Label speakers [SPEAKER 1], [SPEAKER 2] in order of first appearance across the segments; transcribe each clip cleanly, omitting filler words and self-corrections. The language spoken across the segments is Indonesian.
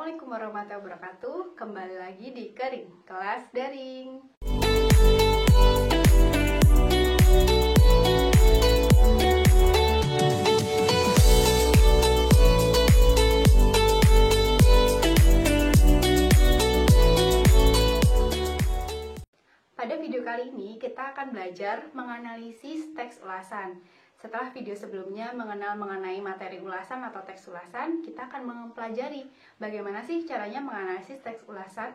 [SPEAKER 1] Assalamualaikum warahmatullahi wabarakatuh. Kembali lagi di Kering, kelas daring. Pada video kali ini kita akan belajar menganalisis teks ulasan. Setelah video sebelumnya mengenal mengenai materi ulasan atau teks ulasan, kita akan mempelajari bagaimana sih caranya menganalisis teks ulasan.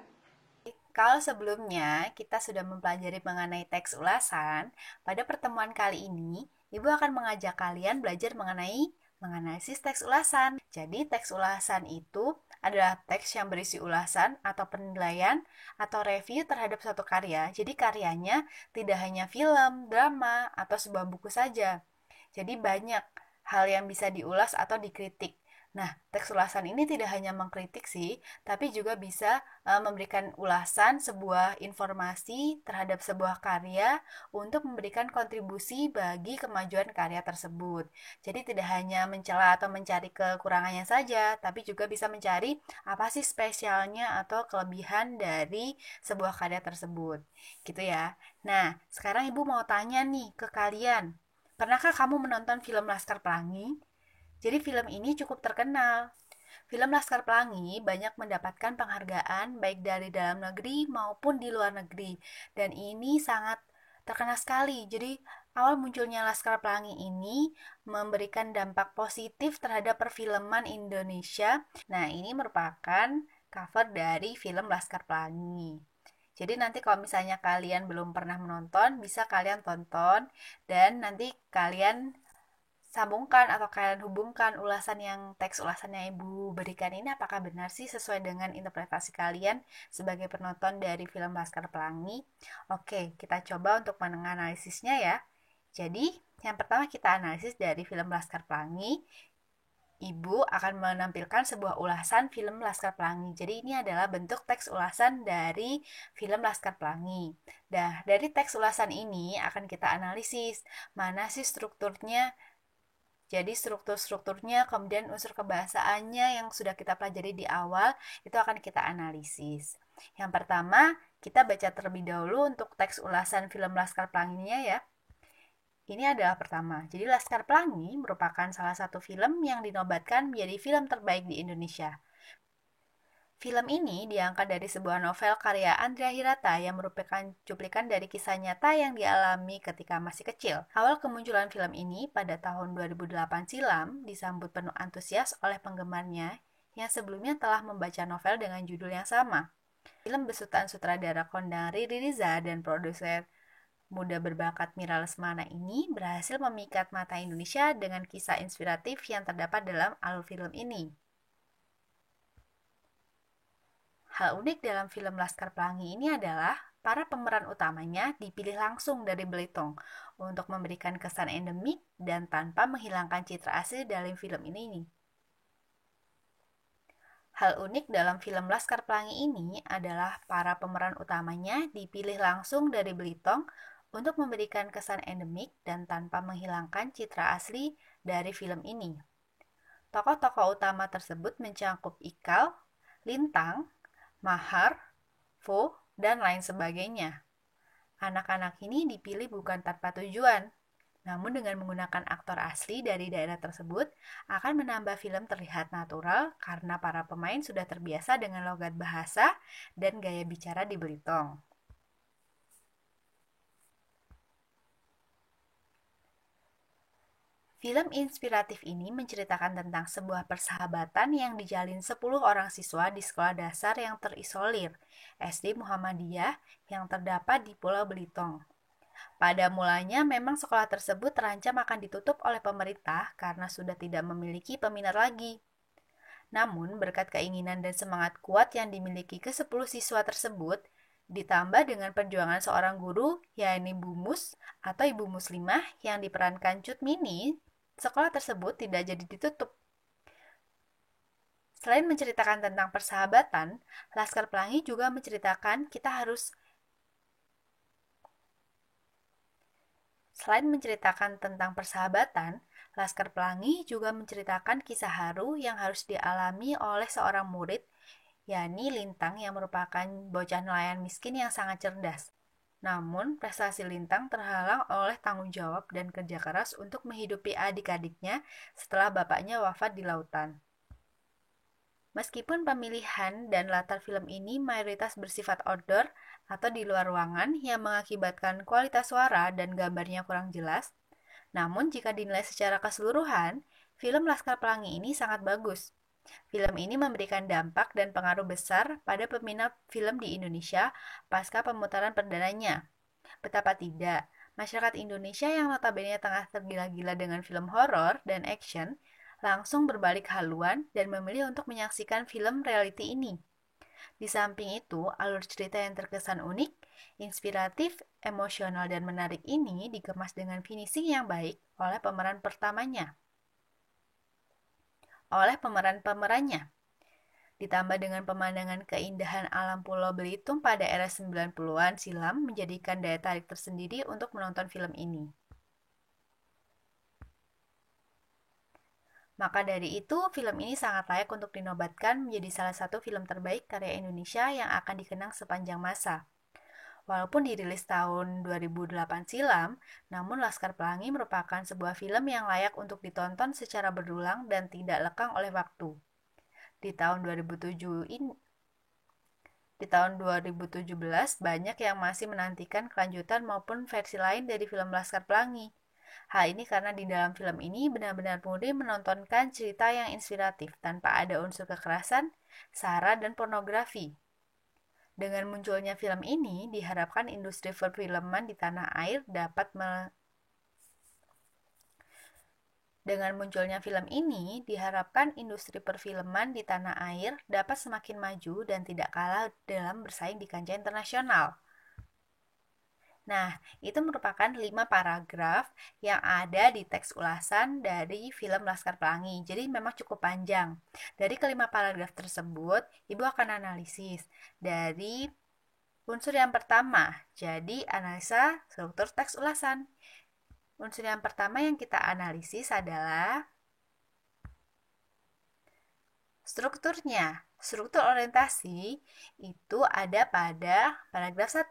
[SPEAKER 2] Kalau sebelumnya kita sudah mempelajari mengenai teks ulasan, pada pertemuan kali ini, Ibu akan mengajak kalian belajar mengenai menganalisis teks ulasan. Jadi, teks ulasan itu adalah teks yang berisi ulasan atau penilaian atau review terhadap suatu karya. Jadi, karyanya tidak hanya film, drama, atau sebuah buku saja. Jadi banyak hal yang bisa diulas atau dikritik. Nah, teks ulasan ini tidak hanya mengkritik sih, tapi juga bisa memberikan ulasan sebuah informasi terhadap sebuah karya untuk memberikan kontribusi bagi kemajuan karya tersebut. Jadi tidak hanya mencela atau mencari kekurangannya saja, tapi juga bisa mencari apa sih spesialnya atau kelebihan dari sebuah karya tersebut. Gitu ya. Nah, sekarang Ibu mau tanya nih ke kalian. Pernahkah kamu menonton film Laskar Pelangi? Jadi film ini cukup terkenal. Film Laskar Pelangi banyak mendapatkan penghargaan baik dari dalam negeri maupun di luar negeri. Dan ini sangat terkenal sekali. Jadi awal munculnya Laskar Pelangi ini memberikan dampak positif terhadap perfilman Indonesia. Nah, ini merupakan cover dari film Laskar Pelangi. Jadi nanti kalau misalnya kalian belum pernah menonton, bisa kalian tonton dan nanti kalian sambungkan atau kalian hubungkan ulasan yang teks ulasan yang Ibu berikan ini apakah benar sih sesuai dengan interpretasi kalian sebagai penonton dari film Laskar Pelangi. Oke, kita coba untuk menganalisisnya ya. Jadi, yang pertama kita analisis dari film Laskar Pelangi. Ibu akan menampilkan sebuah ulasan film Laskar Pelangi. Jadi ini adalah bentuk teks ulasan dari film Laskar Pelangi. Nah, dari teks ulasan ini akan kita analisis mana sih strukturnya. Jadi strukturnya, kemudian unsur kebahasaannya yang sudah kita pelajari di awal, itu akan kita analisis. Yang pertama, kita baca terlebih dahulu untuk teks ulasan film Laskar Pelanginya ya. Ini adalah pertama. Jadi Laskar Pelangi merupakan salah satu film yang dinobatkan menjadi film terbaik di Indonesia. Film ini diangkat dari sebuah novel karya Andrea Hirata yang merupakan cuplikan dari kisah nyata yang dialami ketika masih kecil. Awal kemunculan film ini pada tahun 2008 silam disambut penuh antusias oleh penggemarnya yang sebelumnya telah membaca novel dengan judul yang sama. Film besutan sutradara kondang Riri Riza dan produser muda berbakat Mira Lesmana ini berhasil memikat mata Indonesia dengan kisah inspiratif yang terdapat dalam alur film ini. Hal unik dalam film Laskar Pelangi ini adalah para pemeran utamanya dipilih langsung dari Belitung untuk memberikan kesan endemik dan tanpa menghilangkan citra asli dalam film ini. Hal unik dalam film Laskar Pelangi ini adalah para pemeran utamanya dipilih langsung dari Belitung untuk memberikan kesan endemik dan tanpa menghilangkan citra asli dari film ini. Tokoh-tokoh utama tersebut mencakup Ikal, Lintang, Mahar, Fo, dan lain sebagainya. Anak-anak ini dipilih bukan tanpa tujuan, namun dengan menggunakan aktor asli dari daerah tersebut akan menambah film terlihat natural karena para pemain sudah terbiasa dengan logat bahasa dan gaya bicara di Belitung. Film inspiratif ini menceritakan tentang sebuah persahabatan yang dijalin 10 orang siswa di sekolah dasar yang terisolir, SD Muhammadiyah yang terdapat di Pulau Belitung. Pada mulanya memang sekolah tersebut terancam akan ditutup oleh pemerintah karena sudah tidak memiliki peminat lagi. Namun berkat keinginan dan semangat kuat yang dimiliki ke-10 siswa tersebut, ditambah dengan perjuangan seorang guru, yakni Bu Mus atau Ibu Muslimah yang diperankan Cut Mini, sekolah tersebut tidak jadi ditutup. Selain menceritakan tentang persahabatan, Laskar Pelangi juga menceritakan Laskar Pelangi juga menceritakan kisah haru yang harus dialami oleh seorang murid yakni Lintang yang merupakan bocah nelayan miskin yang sangat cerdas. Namun, prestasi Lintang terhalang oleh tanggung jawab dan kerja keras untuk menghidupi adik-adiknya setelah bapaknya wafat di lautan. Meskipun pemilihan dan latar film ini mayoritas bersifat outdoor atau di luar ruangan yang mengakibatkan kualitas suara dan gambarnya kurang jelas, namun jika dinilai secara keseluruhan, film Laskar Pelangi ini sangat bagus. Film ini memberikan dampak dan pengaruh besar pada peminat film di Indonesia pasca pemutaran perdananya. Betapa tidak, masyarakat Indonesia yang notabene tengah tergila-gila dengan film horor dan action, langsung berbalik haluan dan memilih untuk menyaksikan film reality ini. Di samping itu, alur cerita yang terkesan unik, inspiratif, emosional, dan menarik ini dikemas dengan finishing yang baik oleh pemerannya. Ditambah dengan pemandangan keindahan alam Pulau Belitung pada era 90-an silam menjadikan daya tarik tersendiri untuk menonton film ini. Maka dari itu, film ini sangat layak untuk dinobatkan menjadi salah satu film terbaik karya Indonesia yang akan dikenang sepanjang masa. Walaupun dirilis tahun 2008 silam, namun Laskar Pelangi merupakan sebuah film yang layak untuk ditonton secara berulang dan tidak lekang oleh waktu. Di tahun 2017 banyak yang masih menantikan kelanjutan maupun versi lain dari film Laskar Pelangi. Hal ini karena di dalam film ini benar-benar murni menontonkan cerita yang inspiratif tanpa ada unsur kekerasan, sara, dan pornografi. Dengan munculnya film ini, diharapkan industri perfilman di tanah air dapat semakin maju dan tidak kalah dalam bersaing di kancah internasional. Nah, itu merupakan 5 paragraf yang ada di teks ulasan dari film Laskar Pelangi. Jadi memang cukup panjang. Dari kelima paragraf tersebut, Ibu akan analisis dari unsur yang pertama. Jadi, analisa struktur teks ulasan. Unsur yang pertama yang kita analisis adalah strukturnya. Struktur orientasi itu ada pada paragraf 1.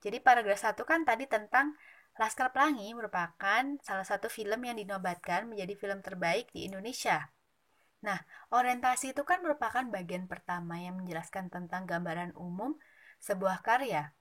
[SPEAKER 2] Jadi paragraf 1 kan tadi tentang Laskar Pelangi merupakan salah satu film yang dinobatkan menjadi film terbaik di Indonesia. Nah, orientasi itu kan merupakan bagian pertama yang menjelaskan tentang gambaran umum sebuah karya.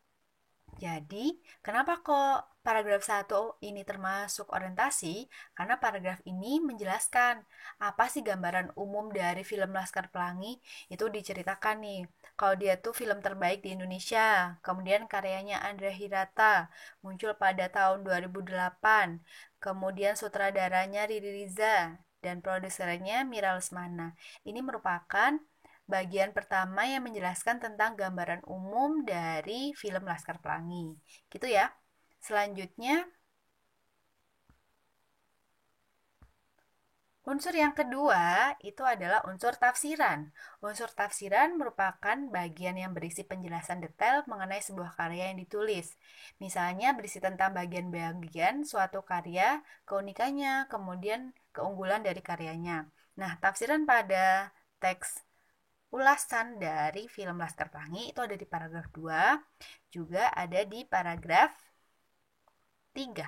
[SPEAKER 2] Jadi, kenapa kok paragraf 1 ini termasuk orientasi? Karena paragraf ini menjelaskan apa sih gambaran umum dari film Laskar Pelangi. Itu diceritakan nih, kalau dia tuh film terbaik di Indonesia. Kemudian karyanya Andra Hirata, muncul pada tahun 2008. Kemudian sutradaranya Riri Riza dan produsernya Mira Lesmana. Ini merupakan bagian pertama yang menjelaskan tentang gambaran umum dari film Laskar Pelangi. Gitu ya. Selanjutnya, unsur yang kedua itu adalah unsur tafsiran. Unsur tafsiran merupakan bagian yang berisi penjelasan detail mengenai sebuah karya yang ditulis. Misalnya berisi tentang bagian-bagian suatu karya, keunikannya, kemudian keunggulan dari karyanya. Nah, tafsiran pada teks ulasan dari film Laskar Pelangi itu ada di paragraf 2, juga ada di paragraf 3.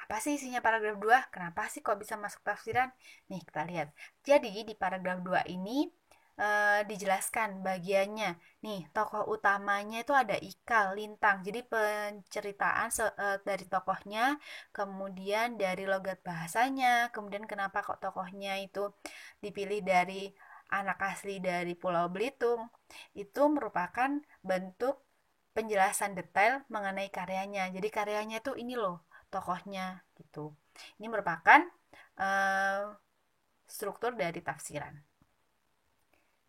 [SPEAKER 2] Apa sih isinya paragraf 2? Kenapa sih kok bisa masuk tafsiran? Nih, kita lihat. Jadi, di paragraf 2 ini dijelaskan bagiannya. Nih, tokoh utamanya itu ada Ika, Lintang. Jadi, penceritaan dari tokohnya, kemudian dari logat bahasanya, kemudian kenapa kok tokohnya itu dipilih dari anak asli dari Pulau Belitung, itu merupakan bentuk penjelasan detail mengenai karyanya. Jadi karyanya tuh ini loh tokohnya gitu. Ini merupakan struktur dari tafsiran.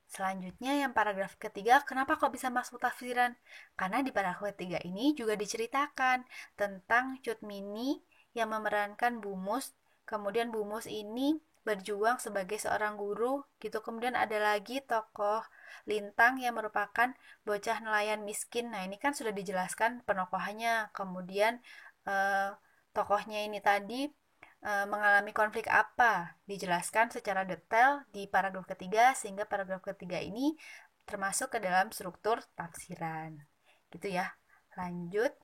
[SPEAKER 2] Selanjutnya yang paragraf ketiga, kenapa kok bisa masuk tafsiran? Karena di paragraf ketiga ini juga diceritakan tentang Cut Mini yang memerankan Bumus. Kemudian Bumus ini berjuang sebagai seorang guru gitu. Kemudian ada lagi tokoh Lintang yang merupakan bocah nelayan miskin. Nah, ini kan sudah dijelaskan penokohannya. Kemudian tokohnya ini tadi mengalami konflik apa, dijelaskan secara detail di paragraf ketiga, sehingga paragraf ketiga ini termasuk ke dalam struktur tafsiran. Gitu ya. Lanjut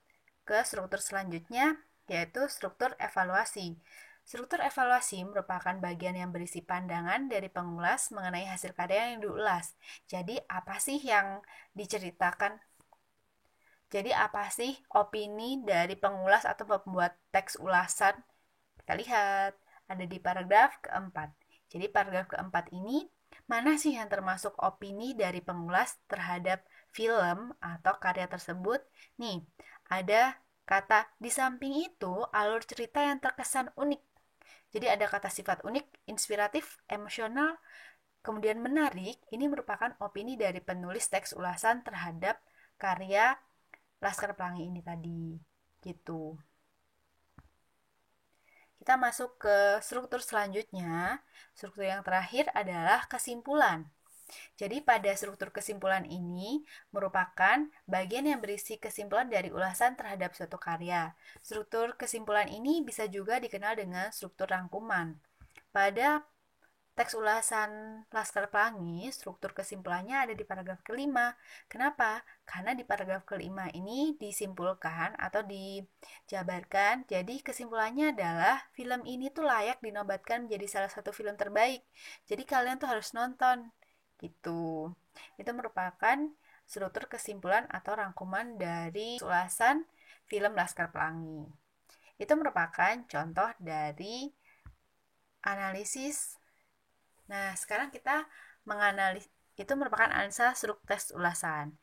[SPEAKER 2] ke struktur selanjutnya, yaitu struktur evaluasi. Struktur evaluasi merupakan bagian yang berisi pandangan dari pengulas mengenai hasil karya yang diulas. Jadi, apa sih yang diceritakan? Jadi, apa sih opini dari pengulas atau pembuat teks ulasan? Kita lihat, ada di paragraf keempat. Jadi paragraf keempat ini, mana sih yang termasuk opini dari pengulas terhadap film atau karya tersebut? Nih, ada kata di samping itu alur cerita yang terkesan unik. Jadi ada kata sifat unik, inspiratif, emosional, kemudian menarik. Ini merupakan opini dari penulis teks ulasan terhadap karya Laskar Pelangi ini tadi. Gitu. Kita masuk ke struktur selanjutnya. Struktur yang terakhir adalah kesimpulan. Jadi pada struktur kesimpulan ini merupakan bagian yang berisi kesimpulan dari ulasan terhadap suatu karya. Struktur kesimpulan ini bisa juga dikenal dengan struktur rangkuman. Pada teks ulasan Laskar Pelangi, struktur kesimpulannya ada di paragraf kelima. Kenapa? Karena di paragraf kelima ini disimpulkan atau dijabarkan. Jadi kesimpulannya adalah film ini tuh layak dinobatkan menjadi salah satu film terbaik. Jadi kalian tuh harus nonton. Gitu. Itu merupakan struktur kesimpulan atau rangkuman dari ulasan film Laskar Pelangi. Itu merupakan contoh dari analisis. Nah, sekarang kita itu merupakan analisa struktur teks ulasan.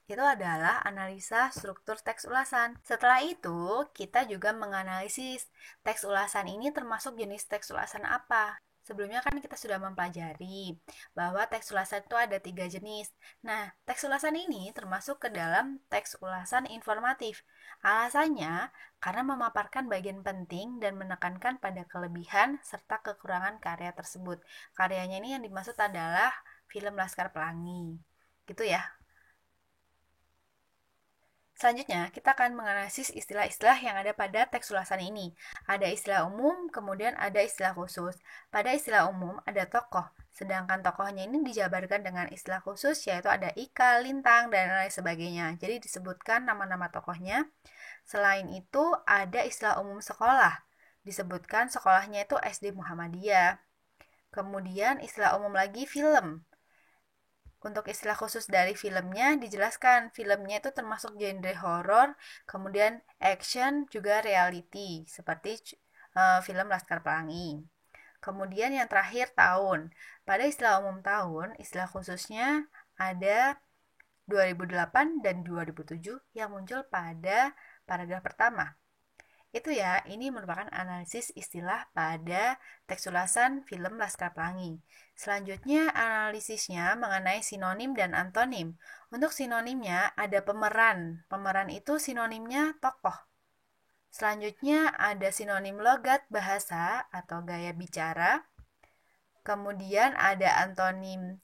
[SPEAKER 2] Itu adalah analisa struktur teks ulasan. Setelah itu, kita juga menganalisis teks ulasan ini termasuk jenis teks ulasan apa. Sebelumnya kan kita sudah mempelajari bahwa teks ulasan itu ada 3 jenis. Nah, teks ulasan ini termasuk ke dalam teks ulasan informatif. Alasannya, karena memaparkan bagian penting dan menekankan pada kelebihan serta kekurangan karya tersebut. Karyanya ini yang dimaksud adalah film Laskar Pelangi. Gitu ya. Selanjutnya, kita akan menganalisis istilah-istilah yang ada pada teks ulasan ini. Ada istilah umum, kemudian ada istilah khusus. Pada istilah umum ada tokoh, sedangkan tokohnya ini dijabarkan dengan istilah khusus, yaitu ada Ika, Lintang, dan lain sebagainya. Jadi disebutkan nama-nama tokohnya. Selain itu, ada istilah umum sekolah. Disebutkan sekolahnya itu SD Muhammadiyah. Kemudian istilah umum lagi film. Untuk istilah khusus dari filmnya dijelaskan, filmnya itu termasuk genre horor, kemudian action, juga reality, seperti film Laskar Pelangi. Kemudian yang terakhir tahun. Pada istilah umum tahun, istilah khususnya ada 2008 dan 2007 yang muncul pada paragraf pertama. Itu ya, ini merupakan analisis istilah pada teks ulasan film Laskar Pelangi. Selanjutnya, analisisnya mengenai sinonim dan antonim. Untuk sinonimnya ada pemeran. Pemeran itu sinonimnya tokoh. Selanjutnya ada sinonim logat bahasa atau gaya bicara. Kemudian ada antonim.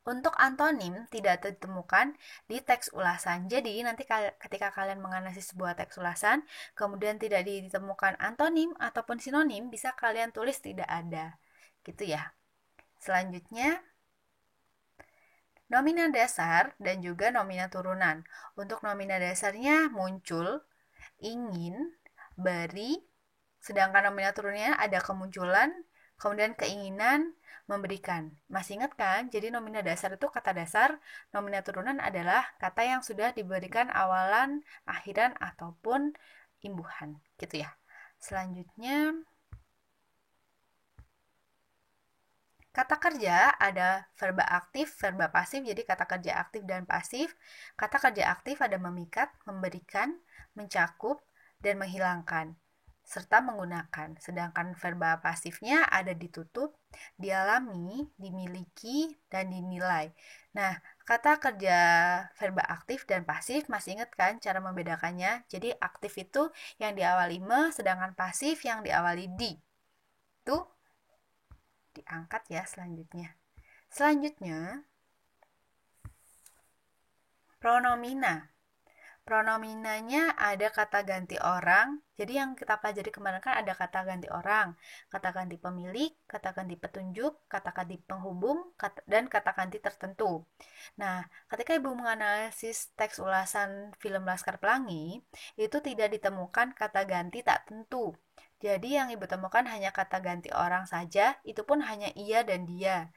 [SPEAKER 2] Untuk antonim tidak ditemukan di teks ulasan. Jadi nanti ketika kalian menganalisis sebuah teks ulasan, kemudian tidak ditemukan antonim ataupun sinonim, bisa kalian tulis tidak ada. Gitu ya. Selanjutnya, nomina dasar dan juga nomina turunan. Untuk nomina dasarnya muncul, ingin, beri, sedangkan nomina turunannya ada kemunculan, kemudian keinginan, memberikan. Masih ingat kan? Jadi nomina dasar itu kata dasar, nomina turunan adalah kata yang sudah diberikan awalan, akhiran, ataupun imbuhan. Gitu ya. Selanjutnya, kata kerja ada verba aktif, verba pasif, jadi kata kerja aktif dan pasif. Kata kerja aktif ada memikat, memberikan, mencakup, dan menghilangkan, serta menggunakan. Sedangkan verba pasifnya ada ditutup, dialami, dimiliki, dan dinilai. Nah, kata kerja verba aktif dan pasif masih ingat kan cara membedakannya? Jadi aktif itu yang diawali me, sedangkan pasif yang diawali di. Itu diangkat ya selanjutnya. Selanjutnya, pronomina. Pronominanya ada kata ganti orang. Jadi yang kita pelajari kemarin kan ada kata ganti orang, kata ganti pemilik, kata ganti petunjuk, kata ganti penghubung, dan kata ganti tertentu. Nah, ketika Ibu menganalisis teks ulasan film Laskar Pelangi, itu tidak ditemukan kata ganti tak tentu. Jadi yang Ibu temukan hanya kata ganti orang saja, itu pun hanya ia dan dia.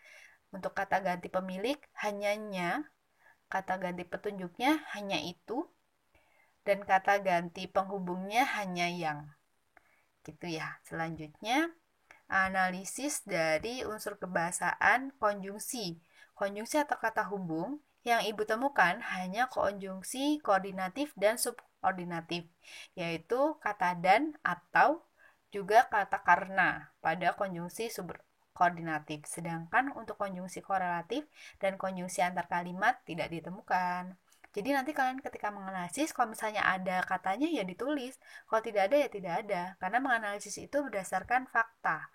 [SPEAKER 2] Untuk kata ganti pemilik, hanya nya, kata ganti petunjuknya hanya itu, dan kata ganti penghubungnya hanya yang. Gitu ya. Selanjutnya, analisis dari unsur kebahasaan konjungsi. Konjungsi atau kata hubung yang Ibu temukan hanya konjungsi koordinatif dan subordinatif, yaitu kata dan atau juga kata karena pada konjungsi subordinatif. Sedangkan untuk konjungsi korelatif dan konjungsi antar kalimat tidak ditemukan. Jadi nanti kalian ketika menganalisis, kalau misalnya ada katanya ya ditulis, kalau tidak ada ya tidak ada, karena menganalisis itu berdasarkan fakta.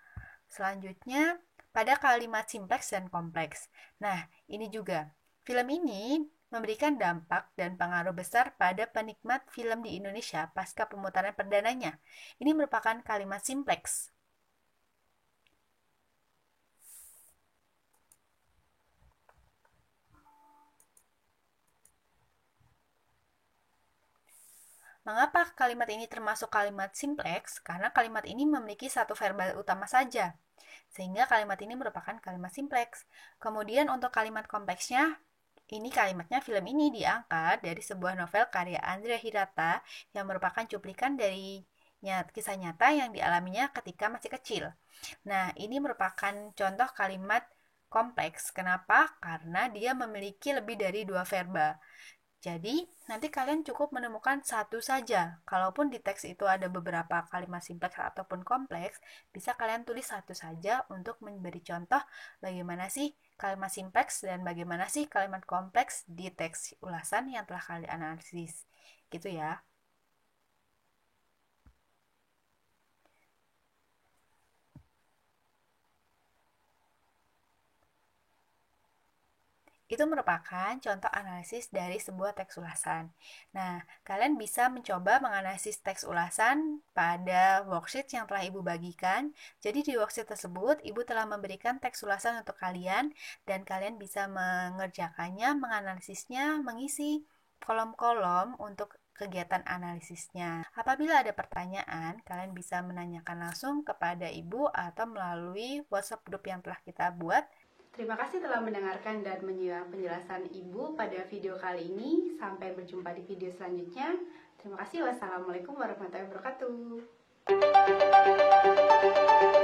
[SPEAKER 2] Selanjutnya, pada kalimat simpleks dan kompleks. Nah, ini juga. Film ini memberikan dampak dan pengaruh besar pada penikmat film di Indonesia pasca pemutaran perdananya. Ini merupakan kalimat simpleks. Mengapa kalimat ini termasuk kalimat simpleks? Karena kalimat ini memiliki satu verbal utama saja, sehingga kalimat ini merupakan kalimat simpleks. Kemudian untuk kalimat kompleksnya, ini kalimatnya film ini diangkat dari sebuah novel karya Andrea Hirata yang merupakan cuplikan dari kisah nyata yang dialaminya ketika masih kecil. Nah, ini merupakan contoh kalimat kompleks. Kenapa? Karena dia memiliki lebih dari dua verba. Jadi, nanti kalian cukup menemukan satu saja. Kalaupun di teks itu ada beberapa kalimat simpleks ataupun kompleks, bisa kalian tulis satu saja untuk memberi contoh bagaimana sih kalimat simpleks dan bagaimana sih kalimat kompleks di teks ulasan yang telah kalian analisis. Gitu ya. Itu merupakan contoh analisis dari sebuah teks ulasan. Nah, kalian bisa mencoba menganalisis teks ulasan pada worksheet yang telah Ibu bagikan. Jadi di worksheet tersebut, Ibu telah memberikan teks ulasan untuk kalian, dan kalian bisa mengerjakannya, menganalisisnya, mengisi kolom-kolom untuk kegiatan analisisnya. Apabila ada pertanyaan, kalian bisa menanyakan langsung kepada Ibu atau melalui WhatsApp group yang telah kita buat.
[SPEAKER 1] Terima kasih telah mendengarkan dan menyimak penjelasan Ibu pada video kali ini. Sampai berjumpa di video selanjutnya. Terima kasih. Wassalamualaikum warahmatullahi wabarakatuh.